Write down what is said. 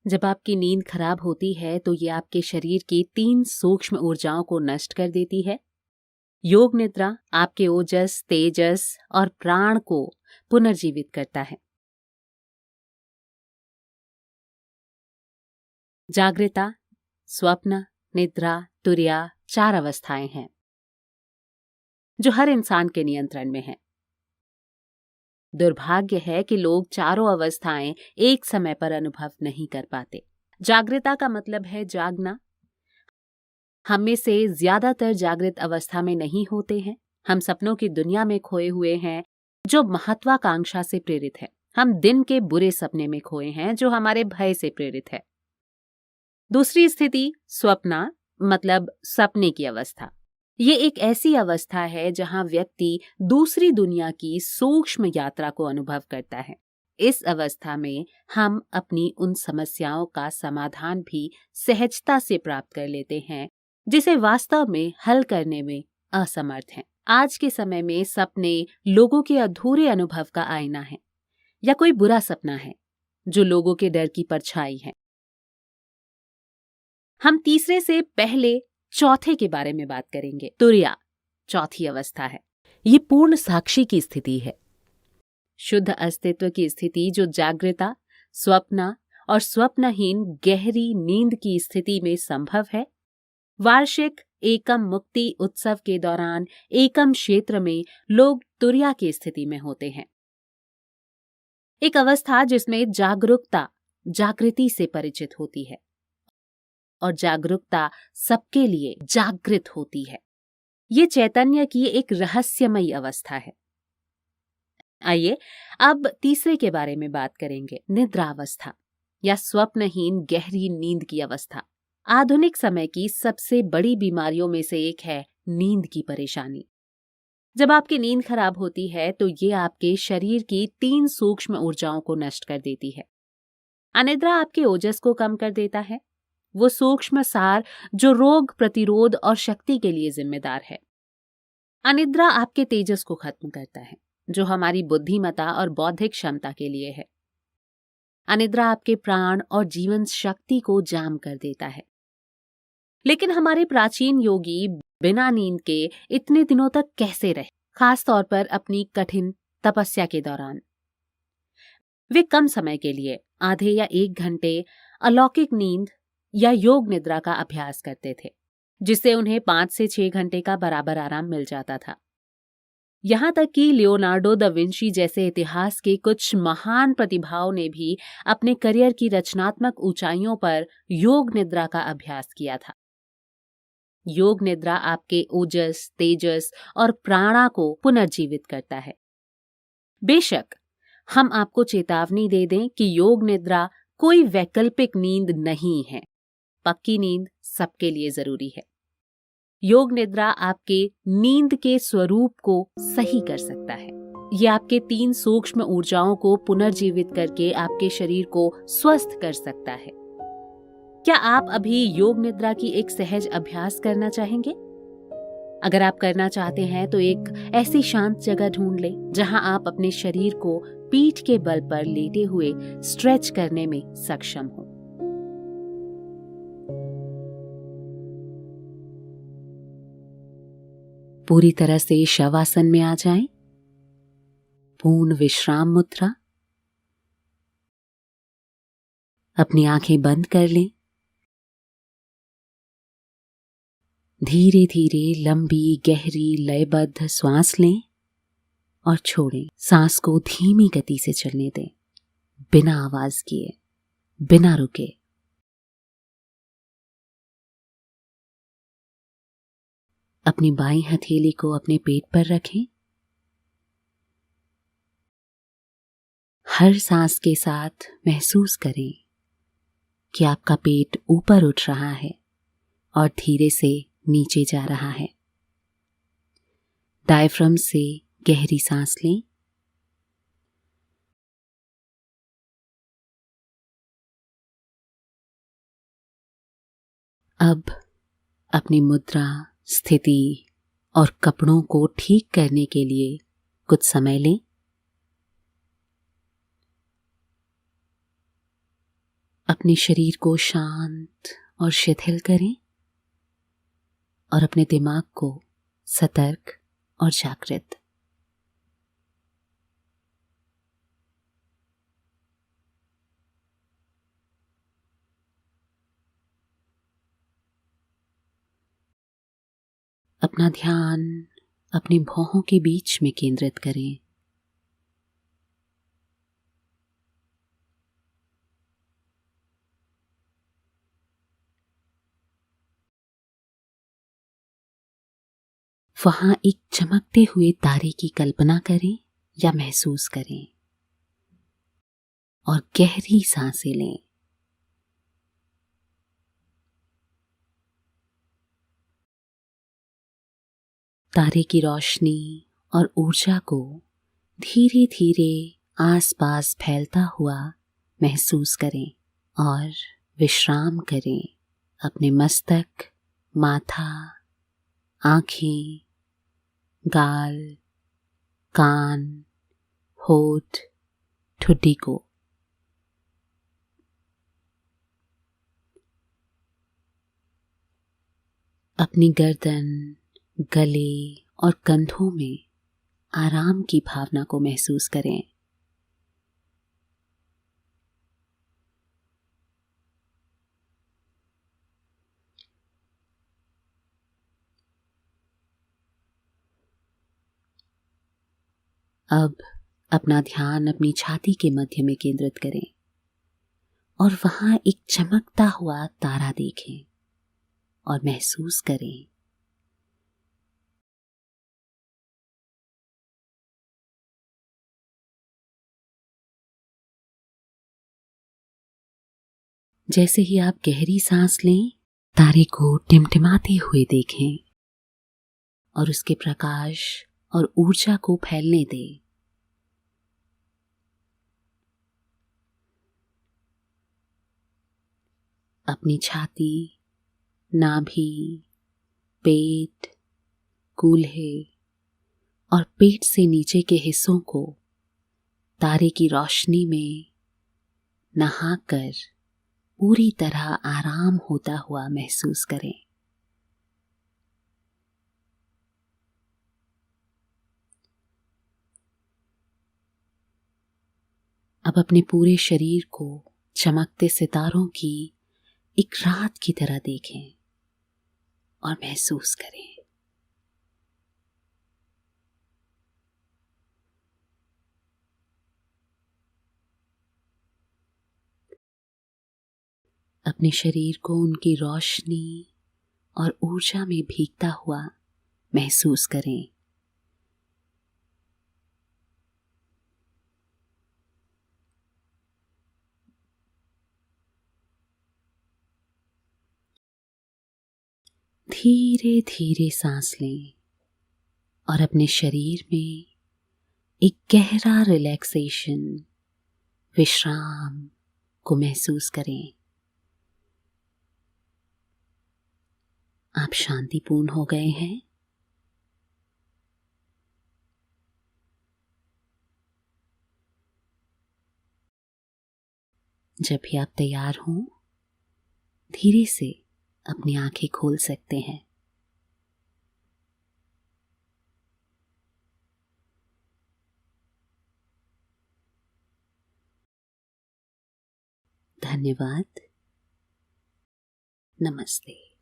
जब आपकी नींद खराब होती है तो ये आपके शरीर की 3 सूक्ष्म ऊर्जाओं को नष्ट कर देती है। योग निद्रा आपके ओजस, तेजस और प्राण को पुनर्जीवित करता है। जागृता, स्वप्न, निद्रा, तुर्या 4 अवस्थाएं हैं जो हर इंसान के नियंत्रण में हैं। दुर्भाग्य है कि लोग चारों अवस्थाएं एक समय पर अनुभव नहीं कर पाते। जागृता का मतलब है जागना। हम में से ज्यादातर जागृत अवस्था में नहीं होते हैं। हम सपनों की दुनिया में खोए हुए हैं जो महत्वाकांक्षा से प्रेरित है। हम दिन के बुरे सपने में खोए हैं जो हमारे भय से प्रेरित है। दूसरी स्थिति स्वप्ना मतलब सपने की अवस्था। ये एक ऐसी अवस्था है जहां व्यक्ति दूसरी दुनिया की सूक्ष्म यात्रा को अनुभव करता है। इस अवस्था में हम अपनी उन समस्याओं का समाधान भी सहजता से प्राप्त कर लेते हैं जिसे वास्तव में हल करने में असमर्थ हैं। आज के समय में सपने लोगों के अधूरे अनुभव का आईना है या कोई बुरा सपना है जो लोगों के डर की परछाई है। हम तीसरे से पहले चौथे के बारे में बात करेंगे। तुर्या चौथी अवस्था है। ये पूर्ण साक्षी की स्थिति है, शुद्ध अस्तित्व की स्थिति जो जागृता, स्वप्न और स्वप्नहीन गहरी नींद की स्थिति में संभव है। वार्षिक एकम मुक्ति उत्सव के दौरान एकम क्षेत्र में लोग तुर्या की स्थिति में होते हैं। एक अवस्था जिसमें जागरूकता जागृति से परिचित होती है और जागरूकता सबके लिए जागृत होती है। ये चैतन्य की एक रहस्यमयी अवस्था है। आइए अब तीसरे के बारे में बात करेंगे, निद्रा अवस्था या स्वप्नहीन गहरी नींद की अवस्था। आधुनिक समय की सबसे बड़ी बीमारियों में से एक है नींद की परेशानी। जब आपकी नींद खराब होती है तो ये आपके शरीर की 3 सूक्ष्म ऊर्जाओं को नष्ट कर देती है। अनिद्रा आपके ओजस को कम कर देता है, वो सूक्ष्म सार जो रोग प्रतिरोध और शक्ति के लिए जिम्मेदार है। अनिद्रा आपके तेजस को खत्म करता है जो हमारी बुद्धिमत्ता और बौद्धिक क्षमता के लिए है। अनिद्रा आपके प्राण और जीवन शक्ति को जाम कर देता है। लेकिन हमारे प्राचीन योगी बिना नींद के इतने दिनों तक कैसे रहे, खास तौर पर अपनी कठिन तपस्या के दौरान। वे कम समय के लिए आधे या 1 घंटे अलौकिक नींद या योग निद्रा का अभ्यास करते थे जिससे उन्हें 5 से 6 घंटे का बराबर आराम मिल जाता था। यहां तक कि लियोनार्डो दा विंची जैसे इतिहास के कुछ महान प्रतिभाओं ने भी अपने करियर की रचनात्मक ऊंचाइयों पर योग निद्रा का अभ्यास किया था। योग निद्रा आपके ओजस, तेजस और प्राणा को पुनर्जीवित करता है। बेशक हम आपको चेतावनी दे दें कि योग निद्रा कोई वैकल्पिक नींद नहीं है। पक्की नींद सबके लिए जरूरी है। योग निद्रा आपके नींद के स्वरूप को सही कर सकता है। यह आपके 3 सूक्ष्म ऊर्जाओं को पुनर्जीवित करके आपके शरीर को स्वस्थ कर सकता है। क्या आप अभी योग निद्रा की एक सहज अभ्यास करना चाहेंगे? अगर आप करना चाहते हैं तो एक ऐसी शांत जगह ढूंढ लें जहां आप अपने शरीर को पीठ के बल पर लेटे हुए स्ट्रेच करने में सक्षम हो। पूरी तरह से शवासन में आ जाएं। पूर्ण विश्राम मुद्रा। अपनी आंखें बंद कर लें। धीरे धीरे लंबी गहरी लयबद्ध श्वास लें और छोड़ें। सांस को धीमी गति से चलने दें, बिना आवाज किए, बिना रुके। अपनी बाईं हथेली को अपने पेट पर रखें। हर सांस के साथ महसूस करें कि आपका पेट ऊपर उठ रहा है और धीरे से नीचे जा रहा है। डायफ्राम से गहरी सांस लें। अब अपनी मुद्रा, स्थिति और कपड़ों को ठीक करने के लिए कुछ समय लें। अपने शरीर को शांत और शिथिल करें और अपने दिमाग को सतर्क और जागृत। अपना ध्यान अपनी भौहों के बीच में केंद्रित करें। वहां एक चमकते हुए तारे की कल्पना करें या महसूस करें और गहरी सांसें लें। तारे की रोशनी और ऊर्जा को धीरे धीरे आसपास फैलता हुआ महसूस करें और विश्राम करें। अपने मस्तक, माथा, आंखें, गाल, कान, होठ, ठुड्डी को। अपनी गर्दन, गले और कंधों में आराम की भावना को महसूस करें। अब अपना ध्यान अपनी छाती के मध्य में केंद्रित करें और वहां एक चमकता हुआ तारा देखें और महसूस करें। जैसे ही आप गहरी सांस लें, तारे को टिमटिमाते हुए देखें और उसके प्रकाश और ऊर्जा को फैलने दें। अपनी छाती, नाभि, पेट, कूल्हे और पेट से नीचे के हिस्सों को तारे की रोशनी में नहाकर पूरी तरह आराम होता हुआ महसूस करें। अब अपने पूरे शरीर को चमकते सितारों की एक रात की तरह देखें और महसूस करें। अपने शरीर को उनकी रोशनी और ऊर्जा में भीगता हुआ महसूस करें। धीरे धीरे सांस लें और अपने शरीर में एक गहरा रिलैक्सेशन, विश्राम को महसूस करें। आप शांतिपूर्ण हो गए हैं। जब भी आप तैयार हों, धीरे से अपनी आंखें खोल सकते हैं। धन्यवाद। नमस्ते।